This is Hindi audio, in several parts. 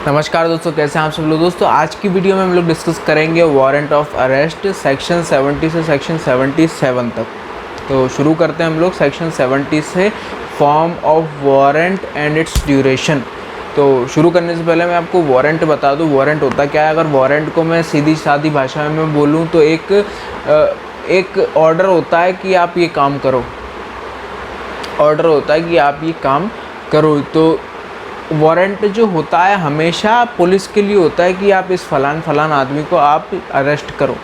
नमस्कार दोस्तों, कैसे हैं आप सब लोग। दोस्तों आज की वीडियो में हम लोग डिस्कस करेंगे वारंट ऑफ अरेस्ट सेक्शन 70 से सेक्शन 77 तक। तो शुरू करते हैं हम लोग सेक्शन 70 से, form of warrant and it's duration. तो शुरू करने से पहले मैं आपको वारंट बता दूं, वारंट होता क्या है। अगर वारंट को मैं सीधी सादी भाषा में बोलूं तो एक ऑर्डर होता है कि आप ये काम करो, ऑर्डर होता है कि आप ये काम करो। तो वारंट जो होता है हमेशा पुलिस के लिए होता है कि आप इस फलान आदमी को आप अरेस्ट करो,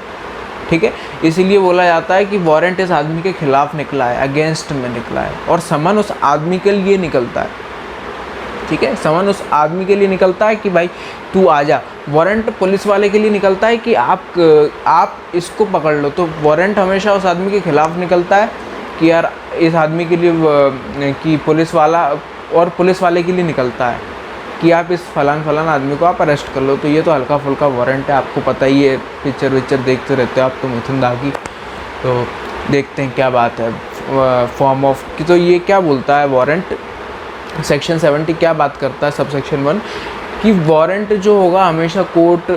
ठीक है। इसीलिए बोला जाता है कि वारंट इस आदमी के खिलाफ निकला है, अगेंस्ट में निकला है, और समन उस आदमी के लिए निकलता है, ठीक है। समन उस आदमी के लिए निकलता है कि भाई तू आजा। वारंट पुलिस वाले के लिए निकलता है कि आप इसको पकड़ लो। तो वारंट हमेशा उस आदमी के खिलाफ निकलता है कि यार इस आदमी के लिए, कि पुलिस वाला, और पुलिस वाले के लिए निकलता है कि आप इस फलान आदमी को आप अरेस्ट कर लो। तो ये तो हल्का फुल्का वारंट है, आपको पता ही है, पिक्चर देखते रहते हो आप तो मिथुन दा की। तो देखते हैं क्या बात है फॉर्म ऑफ की। तो ये क्या बोलता है वारंट, सेक्शन 70 क्या बात करता है, सब सेक्शन 1 कि वारंट जो होगा हमेशा कोर्ट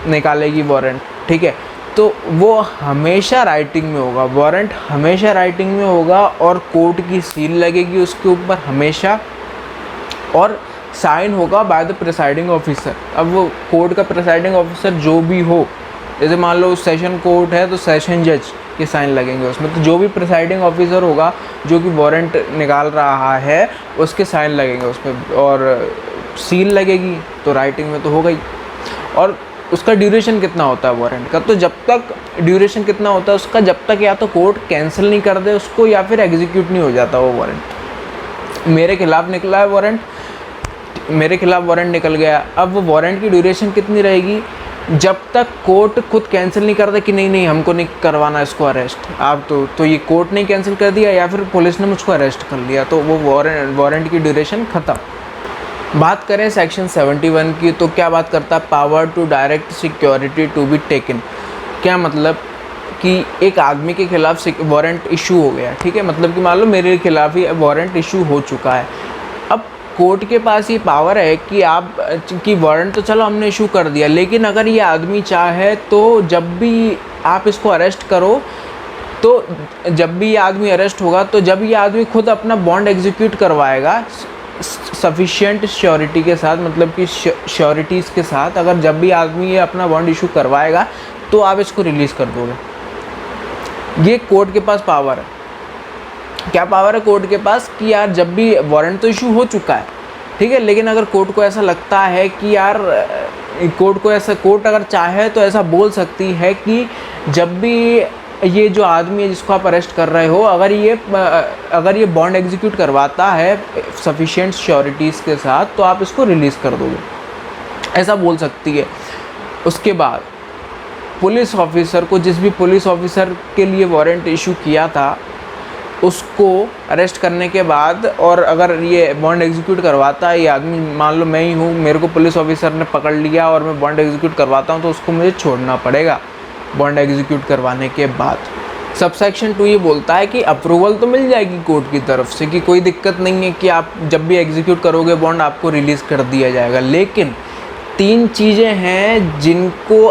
निकालेगी वारंट, ठीक है। तो वो हमेशा राइटिंग में होगा, वारंट हमेशा राइटिंग में होगा, और कोर्ट की सील लगेगी उसके ऊपर हमेशा, और साइन होगा बाय द प्रिसाइडिंग ऑफिसर। अब वो कोर्ट का प्रिसाइडिंग ऑफिसर जो भी हो, जैसे मान लो सेशन कोर्ट है तो सेशन जज के साइन लगेंगे उसमें। तो जो भी प्रिसाइडिंग ऑफिसर होगा जो कि वारंट निकाल रहा है उसके साइन लगेंगे उसमें, और सील लगेगी, तो राइटिंग में तो हो गई। और उसका ड्यूरेशन कितना होता है वारंट का, तो जब तक ड्यूरेशन कितना होता है उसका, जब तक या तो कोर्ट कैंसिल नहीं कर दे उसको या फिर एग्जीक्यूट नहीं हो जाता वो वारंट। मेरे खिलाफ निकला है वारंट, मेरे खिलाफ वारंट निकल गया, अब वो वारंट की ड्यूरेशन कितनी रहेगी, जब तक कोर्ट खुद कैंसिल नहीं करता कि नहीं हमको नहीं करवाना इसको अरेस्ट। आप तो ये कोर्ट ने कैंसिल कर दिया या फिर पुलिस ने मुझको अरेस्ट कर लिया, तो वो वारंट की ड्यूरेशन ख़त्म। बात करें सेक्शन 71 की, तो क्या बात करता है, power to direct security to be taken. क्या मतलब कि एक आदमी के खिलाफ वारंट इशू हो गया, ठीक है। मतलब कि मान लो मेरे खिलाफ ही वारंट इशू हो चुका है। अब कोर्ट के पास ये पावर है कि वारंट तो चलो हमने इशू कर दिया, लेकिन अगर ये आदमी चाहे तो जब भी आप इसको अरेस्ट करो, तो जब भी ये आदमी अरेस्ट होगा, तो जब ये आदमी खुद अपना बॉन्ड एग्जीक्यूट करवाएगा सफिशिएंट श्योरिटी के साथ, मतलब कि श्योरिटीज़ के साथ, अगर जब भी आदमी ये अपना बॉन्ड इशू करवाएगा तो आप इसको रिलीज़ कर दोगे। ये कोर्ट के पास पावर है। क्या पावर है कोर्ट के पास कि यार जब भी वारंट तो इशू हो चुका है, ठीक है, लेकिन अगर कोर्ट को ऐसा लगता है कि यार कोर्ट अगर चाहे तो ऐसा बोल सकती है कि जब भी ये जो आदमी है जिसको आप अरेस्ट कर रहे हो, अगर ये बॉन्ड एग्जीक्यूट करवाता है सफिशिएंट श्योरिटीज़ के साथ, तो आप इसको रिलीज़ कर दोगे, ऐसा बोल सकती है। उसके बाद पुलिस ऑफिसर को, जिस भी पुलिस ऑफिसर के लिए वारंट इशू किया था, उसको अरेस्ट करने के बाद, और अगर ये बॉन्ड एग्जीक्यूट करवाता है ये आदमी, मान लो मैं ही हूँ, मेरे को पुलिस ऑफिसर ने पकड़ लिया और मैं बॉन्ड एग्जीक्यूट करवाता हूँ, तो उसको मुझे छोड़ना पड़ेगा बॉन्ड एग्जीक्यूट करवाने के बाद। सबसेक्शन 2 ये बोलता है कि अप्रूवल तो मिल जाएगी कोर्ट की तरफ से कि कोई दिक्कत नहीं है कि आप जब भी एग्जीक्यूट करोगे बॉन्ड आपको रिलीज़ कर दिया जाएगा, लेकिन 3 चीज़ें हैं जिनको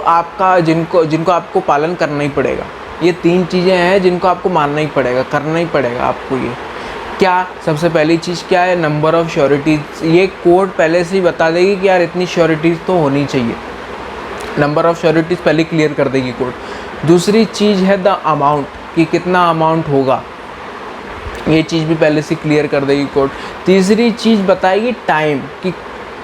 आपको पालन करना ही पड़ेगा। ये 3 चीज़ें हैं जिनको आपको मानना ही पड़ेगा, करना ही पड़ेगा आपको। ये क्या, सबसे पहली चीज़ क्या है, नंबर ऑफ़ श्योरिटीज़। ये कोर्ट पहले से ही बता देगी कि यार इतनी श्योरिटीज़ तो होनी चाहिए, नंबर ऑफ़ श्योरिटीज़ पहले क्लियर कर देगी कोर्ट। दूसरी चीज़ है द अमाउंट, कि कितना अमाउंट होगा, ये चीज़ भी पहले से क्लियर कर देगी कोर्ट। तीसरी चीज़ बताएगी टाइम, कि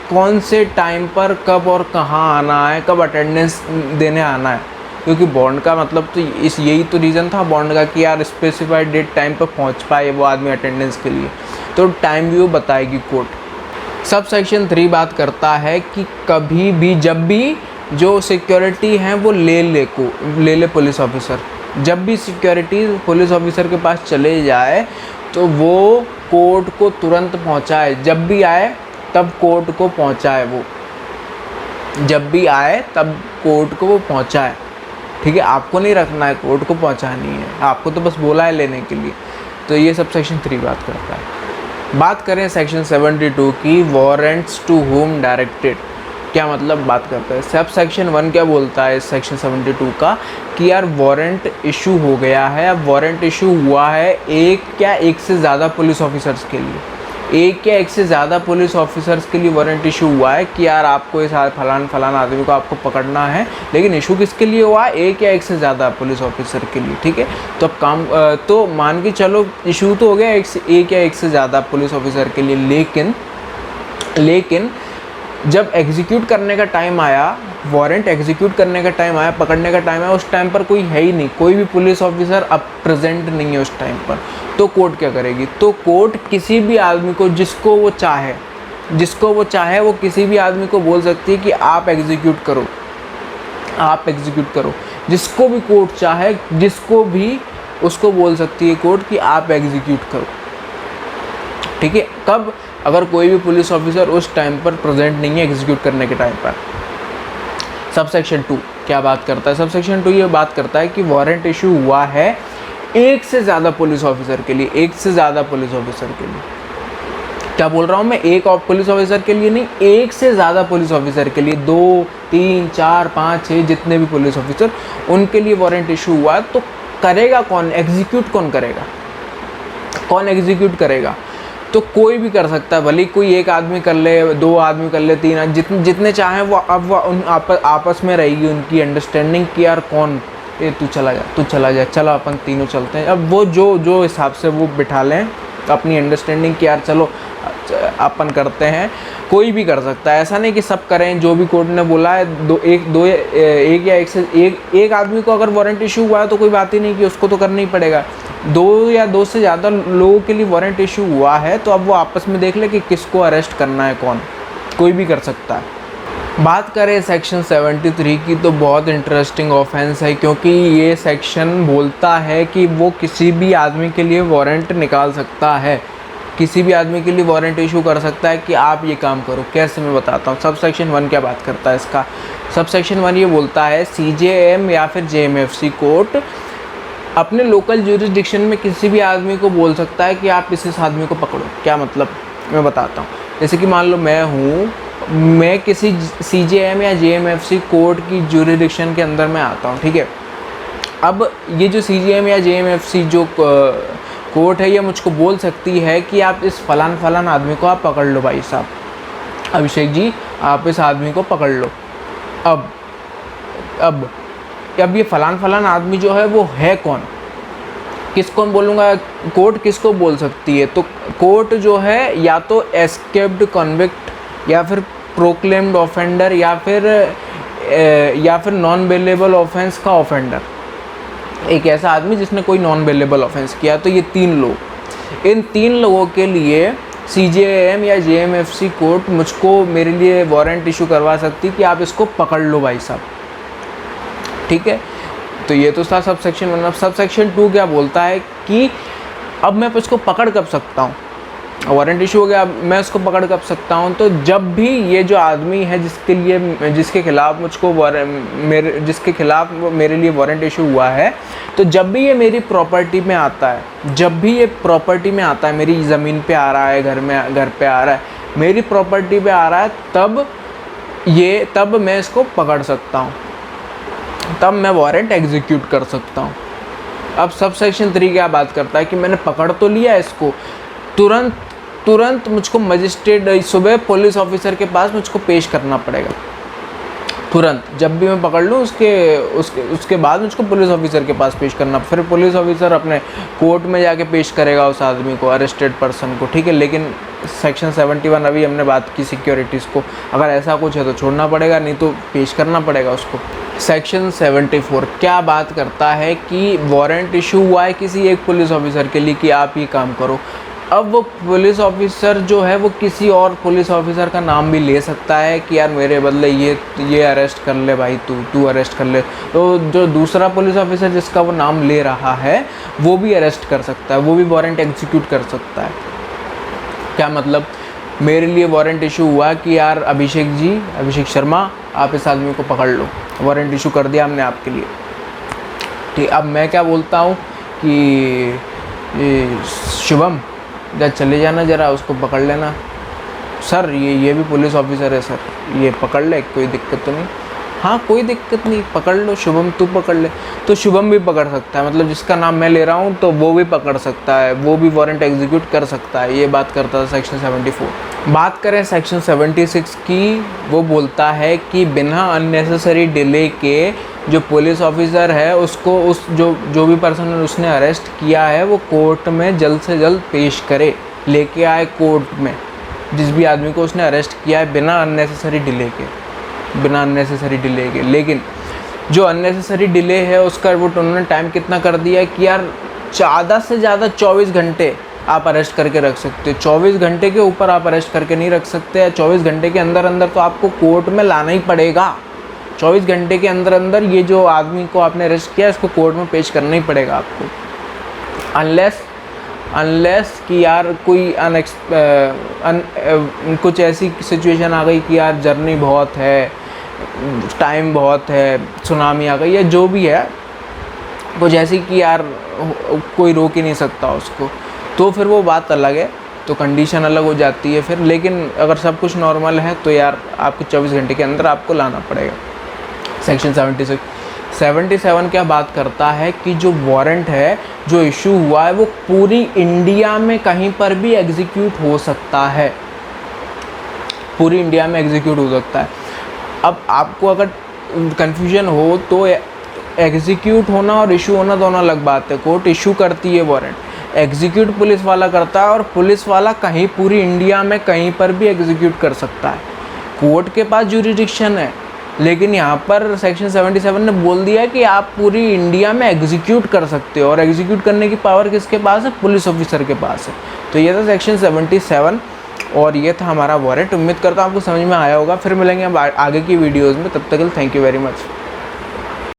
कौन से टाइम पर कब और कहाँ आना है, कब अटेंडेंस देने आना है, क्योंकि बॉन्ड का मतलब तो यही तो रीज़न था बॉन्ड का कि यार स्पेसिफाइड डेट टाइम पर पहुंच पाए वो आदमी अटेंडेंस के लिए, तो टाइम भी वो बताएगी कोर्ट। सब सेक्शन 3 बात करता है कि कभी भी जब भी जो सिक्योरिटी हैं वो ले ले पुलिस ऑफिसर, जब भी सिक्योरिटी पुलिस ऑफिसर के पास चले जाए तो वो कोर्ट को तुरंत पहुंचाए, जब भी आए तब कोर्ट को पहुंचाए, वो जब भी आए तब कोर्ट को वो पहुंचाए, ठीक है। आपको नहीं रखना है, कोर्ट को पहुंचानी है, आपको तो बस बोला है लेने के लिए। तो ये सब सेक्शन 3 बात करता है। बात करें सेक्शन 72 की, वारंट्स टू होम डायरेक्टेड, क्या मतलब बात करता है? सब सेक्शन 1 क्या बोलता है इस सेक्शन 72 का कि यार वारंट इशू हो गया है। अब वारंट इशू हुआ है एक से ज़्यादा पुलिस ऑफिसर्स के लिए, एक या एक से ज़्यादा पुलिस ऑफिसर्स के लिए वारंट इशू हुआ है कि यार आपको इस फलान आदमी को आपको पकड़ना है। लेकिन इशू किसके लिए हुआ? एक या एक से ज़्यादा पुलिस ऑफिसर के लिए, ठीक है। तो अब तो मान के चलो इशू तो हो गया एक या एक से ज़्यादा पुलिस ऑफिसर के लिए, लेकिन जब एग्जीक्यूट करने का टाइम आया, वारंट एग्जीक्यूट करने का टाइम आया, पकड़ने का टाइम आया, उस टाइम पर कोई है ही नहीं, कोई भी पुलिस ऑफिसर अब प्रेजेंट नहीं है उस टाइम पर। तो कोर्ट क्या करेगी? तो कोर्ट किसी भी आदमी को जिसको वो चाहे वो किसी भी आदमी को बोल सकती है कि आप एग्जीक्यूट करो। जिसको भी कोर्ट चाहे, जिसको भी उसको बोल सकती है कोर्ट कि आप एग्जीक्यूट करो, ठीक है। कब? अगर कोई भी पुलिस ऑफिसर उस टाइम पर प्रेजेंट नहीं है एग्जीक्यूट करने के टाइम पर। सब सेक्शन 2 क्या बात करता है? सब सेक्शन 2 ये बात करता है कि वारंट इशू हुआ है एक से ज़्यादा पुलिस ऑफिसर के लिए, एक से ज़्यादा पुलिस ऑफिसर के लिए। क्या बोल रहा हूँ मैं? एक पुलिस ऑफिसर के लिए नहीं, एक से ज़्यादा पुलिस ऑफिसर के लिए, 2, 3, 4, 5, 6 जितने भी पुलिस ऑफिसर, उनके लिए वारंट इशू हुआ। तो करेगा कौन? एग्जीक्यूट कौन करेगा? कौन एग्जीक्यूट करेगा? तो कोई भी कर सकता है, भले कोई एक आदमी कर ले, 2 आदमी कर ले, 3, जितने चाहें वो। अब वो उन आपस में रहेगी उनकी अंडरस्टैंडिंग कि यार कौन, ये तू चला जा, चलो अपन तीनों चलते हैं। अब वो जो हिसाब से वो बिठा लें अपनी अंडरस्टैंडिंग कि यार चलो अपन करते हैं। कोई भी कर सकता है, ऐसा नहीं कि सब करें। जो भी कोर्ट ने बोला है, एक आदमी को अगर वारंट इशू हुआ है तो कोई बात ही नहीं कि उसको तो करना ही पड़ेगा। 2 या 2 से ज़्यादा लोगों के लिए वारंट इशू हुआ है तो अब वो आपस में देख ले कि किसको अरेस्ट करना है, कौन, कोई भी कर सकता है। बात करें सेक्शन 73 की तो बहुत इंटरेस्टिंग ऑफेंस है, क्योंकि ये सेक्शन बोलता है कि वो किसी भी आदमी के लिए वारंट निकाल सकता है, किसी भी आदमी के लिए वारंट इशू कर सकता है कि आप ये काम करो। कैसे? मैं बताता हूँ। सब सेक्शन 1 क्या बात करता है इसका? सब सेक्शन 1 ये बोलता है CJM या फिर JMFC कोर्ट अपने लोकल ज्यूरिसडिक्शन में किसी भी आदमी को बोल सकता है कि आप इस आदमी को पकड़ो। क्या मतलब? मैं बताता हूँ। जैसे कि मान लो मैं किसी CJM या JMFC कोर्ट की ज्यूरिसडिक्शन के अंदर में आता हूँ, ठीक है। अब ये जो CJM या JMFC जो कोर्ट है, ये मुझको बोल सकती है कि आप इस फलान आदमी को आप पकड़ लो, भाई साहब अभिषेक जी आप इस आदमी को पकड़ लो। अब ये फलान आदमी जो है वो है कौन? किसको बोलूँगा? कोर्ट किसको बोल सकती है? तो कोर्ट जो है या तो एस्केप्ड कन्विक्ट या फिर प्रोक्लेम्ड ऑफेंडर या फिर नॉन बेलेबल ऑफेंस का ऑफेंडर, एक ऐसा आदमी जिसने कोई नॉन बेलेबल ऑफेंस किया। तो ये 3 लोग, इन 3 लोगों के लिए CJM या JMFC कोर्ट मेरे लिए वारंट इशू करवा सकती कि आप इसको पकड़ लो भाई साहब, ठीक है। तो ये तो था सब सेक्शन 1। अब सब सेक्शन 2 क्या बोलता है कि अब मैं इसको पकड़ कब सकता हूँ? वारंट इशू हो गया, अब मैं उसको पकड़ कब सकता हूँ? तो जब भी ये जो आदमी है जिसके खिलाफ मेरे लिए वारंट इशू हुआ है, तो जब भी ये मेरी प्रॉपर्टी में आता है, मेरी ज़मीन पे आ रहा है, घर पे आ रहा है, मेरी प्रॉपर्टी पे आ रहा है, तब मैं इसको पकड़ सकता हूँ, तब मैं वारंट एग्जीक्यूट कर सकता हूँ। अब सब सेक्शन 3 क्या बात करता है कि मैंने पकड़ तो लिया इसको, तुरंत मुझको मजिस्ट्रेट सुबह पुलिस ऑफिसर के पास मुझको पेश करना पड़ेगा। तुरंत जब भी मैं पकड़ लूँ उसके बाद मुझको पुलिस ऑफिसर के पास पेश करना, फिर पुलिस ऑफिसर अपने कोर्ट में जाके पेश करेगा उस आदमी को, अरेस्टेड पर्सन को, ठीक है। लेकिन सेक्शन 71 अभी हमने बात की सिक्योरिटीज़ को, अगर ऐसा कुछ है तो छोड़ना पड़ेगा, नहीं तो पेश करना पड़ेगा उसको। सेक्शन 74 क्या बात करता है कि वारंट इशू हुआ है किसी एक पुलिस ऑफिसर के लिए कि आप ये काम करो। अब वो पुलिस ऑफिसर जो है वो किसी और पुलिस ऑफिसर का नाम भी ले सकता है कि यार मेरे बदले ये अरेस्ट कर ले भाई, तू अरेस्ट कर ले। तो जो दूसरा पुलिस ऑफिसर जिसका वो नाम ले रहा है वो भी अरेस्ट कर सकता है, वो भी वारंट एग्जीक्यूट कर सकता है। क्या मतलब? मेरे लिए वारंट इशू हुआ कि यार अभिषेक शर्मा आप इस आदमी को पकड़ लो, वारंट इशू कर दिया हमने आपके लिए, ठीक। अब मैं क्या बोलता हूँ कि शुभम चले जाना, ज़रा उसको पकड़ लेना। सर ये भी पुलिस ऑफिसर है सर, ये पकड़ ले, कोई दिक्कत तो नहीं। हाँ कोई दिक्कत नहीं, पकड़ लो शुभम, तू पकड़ ले। तो शुभम भी पकड़ सकता है, मतलब जिसका नाम मैं ले रहा हूँ तो वो भी पकड़ सकता है, वो भी वारंट एग्जीक्यूट कर सकता है। ये बात करता है सेक्शन 74। बात करें सेक्शन 76 की, वो बोलता है कि बिना अननेसेसरी डिले के जो पुलिस ऑफिसर है उसको उस जो भी पर्सन उसने अरेस्ट किया है वो कोर्ट में जल्द से जल्द पेश करे, लेके आए कोर्ट में जिस भी आदमी को उसने अरेस्ट किया है बिना अननेसेसरी डिले के। लेकिन जो अननेसेसरी डिले है उसका वो उन्होंने टाइम कितना कर दिया है कि यार ज़्यादा से ज़्यादा 24 घंटे आप अरेस्ट करके रख सकते हो। 24 घंटे के ऊपर आप अरेस्ट करके नहीं रख सकते, या 24 घंटे के अंदर तो आपको कोर्ट में लाना ही पड़ेगा। 24 घंटे के अंदर ये जो आदमी को आपने अरेस्ट किया इसको कोर्ट में पेश करना ही पड़ेगा आपको, अनलेस कि यार कोई कुछ ऐसी सिचुएशन आ गई कि यार जर्नी बहुत है, टाइम बहुत है, सुनामी आ गई या जो भी है, कुछ ऐसी कि यार कोई रोक ही नहीं सकता उसको, तो फिर वो बात अलग है, तो कंडीशन अलग हो जाती है फिर। लेकिन अगर सब कुछ नॉर्मल है तो यार आपको 24 घंटे के अंदर आपको लाना पड़ेगा। सेक्शन 77 क्या बात करता है कि जो वारंट है जो इशू हुआ है वो पूरी इंडिया में कहीं पर भी एग्जीक्यूट हो सकता है, पूरी इंडिया में एग्जीक्यूट हो सकता है। अब आपको अगर कन्फ्यूजन हो तो एग्जीक्यूट होना और इशू होना दोनों अलग बात है। कोर्ट इशू करती है वारंट, एग्जीक्यूट पुलिस वाला करता है, और पुलिस वाला कहीं पूरी इंडिया में कहीं पर भी एग्जीक्यूट कर सकता है। कोर्ट के पास ज्यूरिडिक्शन है, लेकिन यहाँ पर सेक्शन 77 ने बोल दिया है कि आप पूरी इंडिया में एग्जीक्यूट कर सकते हो, और एग्जीक्यूट करने की पावर किसके पास है? पुलिस ऑफिसर के पास है। तो ये था सेक्शन 77 और ये था हमारा वारंट। उम्मीद करता हूँ आपको समझ में आया होगा। फिर मिलेंगे हम आगे की वीडियोज़ में, तब तक के लिए थैंक यू वेरी मच।